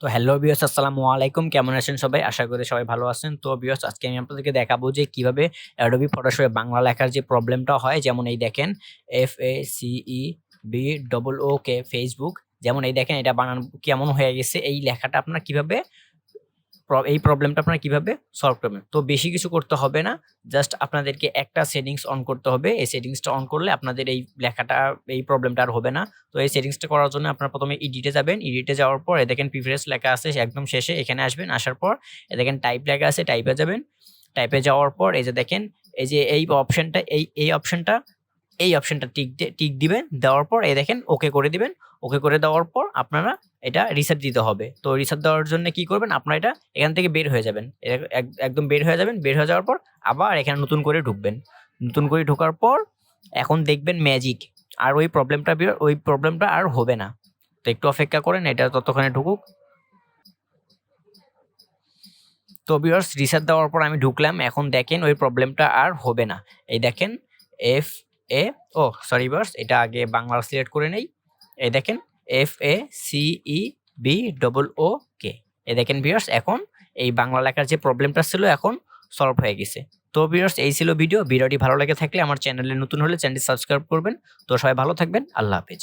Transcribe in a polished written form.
তো hello viewers, আসসালামু আলাইকুম। কেমন আছেন সবাই? আশা করি সবাই ভালো আছেন। তো ভিউয়ার্স, আজকে আমি আপনাদেরকে দেখাবো যে কিভাবে অ্যাডোবি ফটোশপে বাংলা লেখার যে প্রবলেমটা হয়, যেমন এই দেখেন FACEBOOK ফেসবুক। যেমন এই দেখেন এটা বানান কেমন হয়ে গেছে। এই লেখাটা আপনারা কিভাবে এই প্রবলেমটা আপনারা কিভাবে সলভ করবেন। তো বেশি কিছু করতে হবে না। জাস্ট আপনাদেরকে একটা সেটিংস অন করতে হবে। এই সেটিংসটা অন করলে আপনাদের এই লেখাটা, এই প্রবলেমটা আর হবে না। তো এই সেটিংসটা করার জন্য আপনারা প্রথমে এডিটে যাবেন। এডিটে যাওয়ার পর দেখেন প্রিফারেন্স লেখা আছে একদম শেষে, এখানে আসবেন। আসার পর দেখেন টাইপ লেখা আছে, টাইপে যাবেন। টাইপে যাওয়ার পর এই যে দেখেন, এই যে এই অপশনটা, এই অপশনটা টিক দিবেন। দেওয়ার পর এই দেখেন ওকে করে দিবেন। ওকে করে দেওয়ার পর আপনারা এটা রিসেট দিতে হবে। তো রিসেট দেওয়ার জন্য কি করবেন, আপনারা এটা এখান থেকে বের হয়ে যাবেন। একদম বের হয়ে যাবেন। বের হয়ে যাওয়ার পর আবার এখানে নতুন করে ঢুকবেন। নতুন করে ঢোকার পর এখন দেখবেন ম্যাজিক। আর ওই প্রবলেমটা আর হবে না। তো একটু অপেক্ষা করেন, এটা ততক্ষণে ঢুকুক। তো ভিউয়ার্স, রিসেট দেওয়ার পর আমি ঢুকলাম। এখন দেখেন ওই প্রবলেমটা আর হবে না। এই দেখেন F A O sorry viewers, এটা আগে বাংলা সিলেক্ট করে নেই। এই দেখেন FACEBOOK। এই দেখেন ভিউয়ার্স, এখন এই বাংলা লেখার যে প্রবলেমটা ছিল এখন সলভ হয়ে গেছে। তো ভিউয়ার্স, এই ছিল ভিডিওটি ভালো লেগে থাকলে আমার চ্যানেলে নতুন হলে চ্যানেলটি সাবস্ক্রাইব করবেন। তো সবাই ভালো থাকবেন। আল্লাহ হাফেজ।